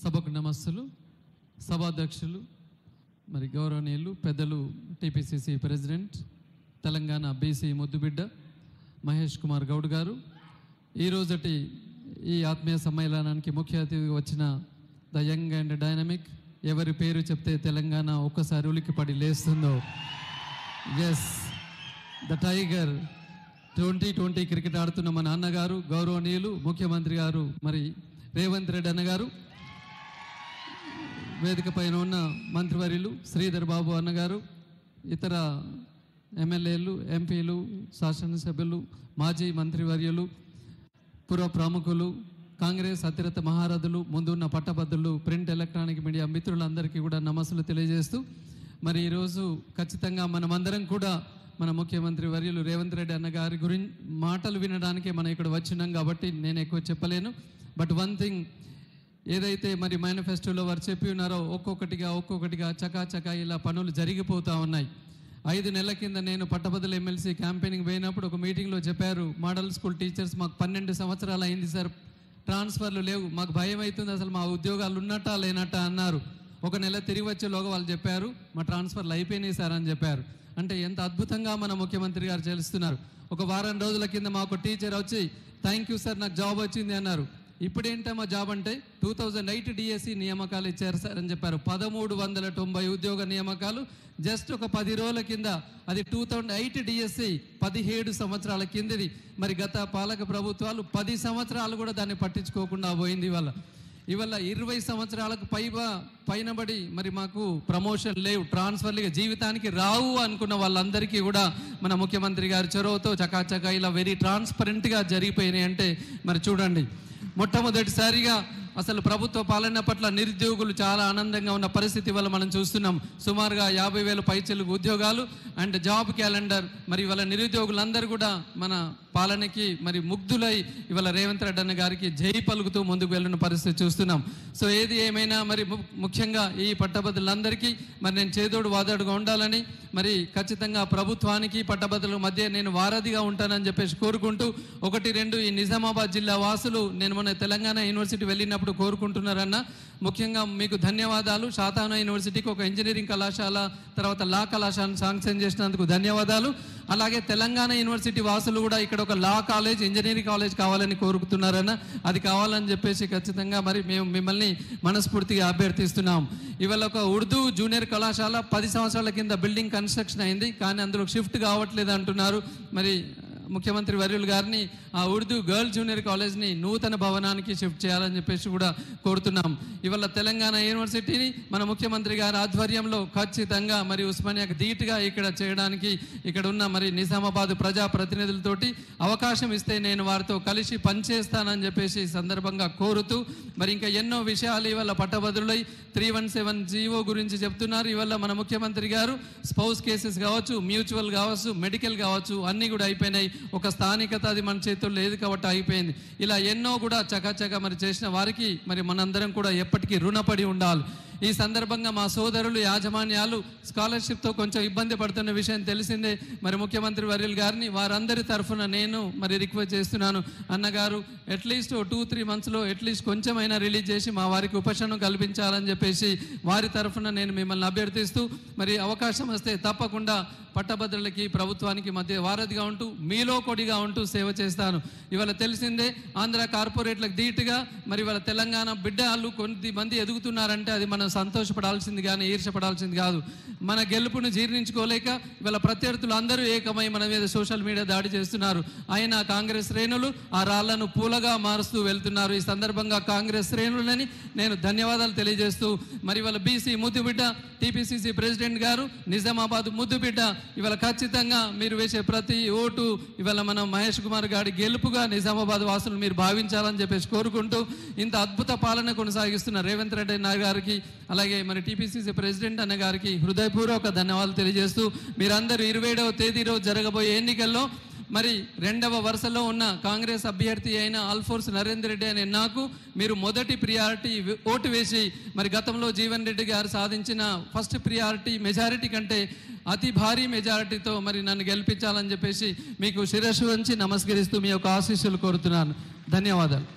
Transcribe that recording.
సభకు నమస్సులు. సభాధ్యక్షులు మరి గౌరవనీయులు పెద్దలు టీపీసీసీ ప్రెసిడెంట్ తెలంగాణ బీసీ ముద్దుబిడ్డ మహేష్ కుమార్ గౌడ్ గారు, ఈరోజటి ఈ ఆత్మీయ సమ్మేళనానికి ముఖ్య అతిథిగా వచ్చిన ద యంగ్ అండ్ డైనమిక్, ఎవరి పేరు చెప్తే తెలంగాణ ఒక్కసారి ఉలిక్కిపడి లేస్తుందో, ఎస్ ద టైగర్ 2020 క్రికెట్ ఆడుతున్న మన అన్నగారు, గౌరవనీయులు ముఖ్యమంత్రి గారు మరి రేవంత్ రెడ్డి అన్నగారు, వేదిక పైన ఉన్న మంత్రివర్యులు శ్రీధర్ బాబు అన్నగారు, ఇతర ఎమ్మెల్యేలు, ఎంపీలు, శాసనసభ్యులు, మాజీ మంత్రివర్యులు, పూర్వ ప్రముఖులు, కాంగ్రెస్ అతిరథ మహారథులు, ముందున్న పట్టభద్రులు, ప్రింట్ ఎలక్ట్రానిక్ మీడియా మిత్రులందరికీ కూడా నమస్సులు తెలియజేస్తూ, మరి ఈరోజు ఖచ్చితంగా మనమందరం కూడా మన ముఖ్యమంత్రి వర్యులు రేవంత్ రెడ్డి అన్నగారి గురించి మాటలు వినడానికే మనం ఇక్కడ వచ్చినాం కాబట్టి నేను ఎక్కువ చెప్పలేను. బట్ వన్ థింగ్, ఏదైతే మరి మేనిఫెస్టోలో వారు చెప్పి ఉన్నారో ఒక్కొక్కటిగా చకాచకా ఇలా పనులు జరిగిపోతూ ఉన్నాయి. 5 నెలల కింద నేను పట్టభద్రుల ఎమ్మెల్సీ క్యాంపెయినింగ్ పోయినప్పుడు ఒక మీటింగ్లో చెప్పారు, మోడల్ స్కూల్ టీచర్స్ మాకు 12 సంవత్సరాలు అయింది సార్, ట్రాన్స్ఫర్లు లేవు, మాకు భయం అవుతుంది, అసలు మా ఉద్యోగాలు ఉన్నట్టా లేనట్టా అన్నారు. ఒక నెల తిరిగి వచ్చేలోగా వాళ్ళు చెప్పారు మా ట్రాన్స్ఫర్లు అయిపోయినాయి సార్ అని చెప్పారు. అంటే ఎంత అద్భుతంగా మన ముఖ్యమంత్రి గారు చేస్తున్నారు. ఒక వారం రోజుల కింద మాకు టీచర్ వచ్చి థ్యాంక్ యూ సార్ నాకు జాబ్ వచ్చింది అన్నారు. ఇప్పుడేంటమ్మా జాబ్ అంటే 2008 డిఎస్సి నియామకాలు ఇచ్చారు సార్ అని చెప్పారు. 1390 ఉద్యోగ నియామకాలు జస్ట్ ఒక 10 రోజుల కింద. అది 2008 డిఎస్సి 17 సంవత్సరాల కిందది. మరి గత పాలక ప్రభుత్వాలు 10 సంవత్సరాలు కూడా దాన్ని పట్టించుకోకుండా పోయింది. ఇవాళ 20 సంవత్సరాలకు పైనబడి మరి మాకు ప్రమోషన్ లేవు, ట్రాన్స్ఫర్లు జీవితానికి రావు అనుకున్న వాళ్ళందరికీ కూడా మన ముఖ్యమంత్రి గారి చొరవతో చకాచకా ఇలా వెరీ ట్రాన్స్పరెంట్గా జరిగిపోయినాయి. అంటే మరి చూడండి, మొట్టమొదటిసారిగా అసలు ప్రభుత్వ పాలన పట్ల నిరుద్యోగులు చాలా ఆనందంగా ఉన్న పరిస్థితి వల్ల మనం చూస్తున్నాం. సుమారుగా 50,000 పైచిలుకు ఉద్యోగాలు అండ్ జాబ్ క్యాలెండర్. మరి ఇవాళ నిరుద్యోగులందరూ కూడా మన పాలనకి మరి ముగ్ధులై ఇవాళ రేవంత్ రెడ్డి అన్న గారికి జై పలుకుతూ ముందుకు వెళ్ళిన పరిస్థితి చూస్తున్నాం. సో ఏది ఏమైనా మరి ముఖ్యంగా ఈ పట్టభద్రులందరికీ మరి నేను చేదోడు వాదోడుగా ఉండాలని, మరి ఖచ్చితంగా ప్రభుత్వానికి పట్టభద్రుల మధ్య నేను వారధిగా ఉంటానని చెప్పేసి కోరుకుంటూ, 1-2 ఈ నిజామాబాద్ జిల్లా వాసులు నేను మొన్న తెలంగాణ యూనివర్సిటీ వెళ్ళినప్పుడు కోరుకుంటున్నారన్న, ముఖ్యంగా మీకు ధన్యవాదాలు. శాతానా యూనివర్సిటీకి ఒక ఇంజనీరింగ్ కళాశాల, తర్వాత లా కళాశాలను శాంక్షన్ చేసినందుకు ధన్యవాదాలు. అలాగే తెలంగాణ యూనివర్సిటీ వాసులు కూడా ఇక్కడ ఒక లా కాలేజ్, ఇంజనీరింగ్ కాలేజ్ కావాలని కోరుకుతున్నారన్న, అది కావాలని చెప్పేసి ఖచ్చితంగా మరి మేము మిమ్మల్ని మనస్ఫూర్తిగా అభ్యర్థిస్తున్నాం. ఇవాళ ఒక ఉర్దూ జూనియర్ కళాశాల 10 సంవత్సరాల కింద బిల్డింగ్ కన్స్ట్రక్షన్ అయింది, కానీ అందులో షిఫ్ట్ కావట్లేదు అంటున్నారు. మరి ముఖ్యమంత్రి వర్యులు గారిని ఆ ఉర్దూ గర్ల్ జూనియర్ కాలేజ్ని నూతన భవనానికి షిఫ్ట్ చేయాలని చెప్పేసి కూడా కోరుతున్నాం. ఇవాళ తెలంగాణ యూనివర్సిటీని మన ముఖ్యమంత్రి గారి ఆధ్వర్యంలో ఖచ్చితంగా మరి ఉస్మానియాకి ధీటుగా ఇక్కడ చేయడానికి ఇక్కడ ఉన్న మరి నిజామాబాద్ ప్రజాప్రతినిధులతోటి అవకాశం ఇస్తే నేను వారితో కలిసి పనిచేస్తానని చెప్పేసి సందర్భంగా కోరుతూ, మరి ఇంకా ఎన్నో విషయాలు ఇవాళ పట్టభద్రులై 317 జీవో గురించి చెప్తున్నారు. ఇవాళ మన ముఖ్యమంత్రి గారు స్పౌస్ కేసెస్ కావచ్చు, మ్యూచువల్ కావచ్చు, మెడికల్ కావచ్చు, అన్నీ కూడా అయిపోయినాయి. ఒక స్థానికత అది మన చేతుల్లో లేదు కాబట్టి అయిపోయింది. ఇలా ఎన్నో కూడా చకాచకా మరి చేసిన వారికి మరి మనందరం కూడా ఎప్పటికీ రుణపడి ఉండాలి. ఈ సందర్భంగా మా సోదరులు యాజమాన్యాలు స్కాలర్షిప్తో కొంచెం ఇబ్బంది పడుతున్న విషయం తెలిసిందే. మరి ముఖ్యమంత్రి వర్యులు గారిని వారందరి తరఫున నేను మరి రిక్వెస్ట్ చేస్తున్నాను, అన్నగారు అట్లీస్ట్ 2-3 మంత్స్లో అట్లీస్ట్ కొంచెమైనా రిలీజ్ చేసి మా వారికి ఉపశమనం కల్పించాలని చెప్పేసి వారి తరఫున నేను మిమ్మల్ని అభ్యర్థిస్తూ, మరి అవకాశం వస్తే తప్పకుండా పట్టభద్రులకి ప్రభుత్వానికి మధ్య వారధిగా ఉంటూ మీలో కొడిగా ఉంటూ సేవ చేస్తాను. ఇవాళ తెలిసిందే ఆంధ్ర కార్పొరేట్లకు ధీటుగా మరి ఇవాళ తెలంగాణ బిడ్డలు కొంతమంది ఎదుగుతున్నారంటే అది మనం సంతోషపడాల్సింది కానీ ఈర్షపడాల్సింది కాదు. మన గెలుపును జీర్ణించుకోలేక ఇవాళ ప్రత్యర్థులు అందరూ ఏకమై మన మీద సోషల్ మీడియా దాడి చేస్తున్నారు. అయినా కాంగ్రెస్ శ్రేణులు ఆ రాళ్లను పూలగా మారుస్తూ వెళ్తున్నారు. ఈ సందర్భంగా కాంగ్రెస్ శ్రేణులని నేను ధన్యవాదాలు తెలియజేస్తూ, మరి ఇవాళ బీసీ ముద్దుబిడ్డ టీపీసీసీ ప్రెసిడెంట్ గారు, నిజామాబాద్ ముద్దుబిడ్డ, ఇవాళ ఖచ్చితంగా మీరు వేసే ప్రతి ఓటు ఇవాళ మనం మహేష్ కుమార్ గారి గెలుపుగా నిజామాబాద్ వాసులు మీరు భావించాలని చెప్పేసి కోరుకుంటూ, ఇంత అద్భుత పాలన కొనసాగిస్తున్న రేవంత్ రెడ్డి అన్న గారికి అలాగే మరి టీపీసీసీ ప్రెసిడెంట్ అన్న గారికి హృదయపూర్వక ధన్యవాదాలు తెలియజేస్తూ, మీరందరూ 27వ తేదీ రోజు జరగబోయే ఎన్నికల్లో మరి 2వ వరుసలో ఉన్న కాంగ్రెస్ అభ్యర్థి అయిన ఆల్ఫోర్స్ నరేందర్ రెడ్డి అనే నాకు మీరు మొదటి ప్రియారిటీ ఓటు వేసి, మరి గతంలో జీవన్ రెడ్డి గారు సాధించిన ఫస్ట్ ప్రియారిటీ మెజారిటీ కంటే అతి భారీ మెజారిటీతో మరి నన్ను గెలిపించాలని చెప్పేసి మీకు శిరస్సు వంచి నమస్కరిస్తూ మీ యొక్క ఆశీస్సులు కోరుతున్నాను. ధన్యవాదాలు.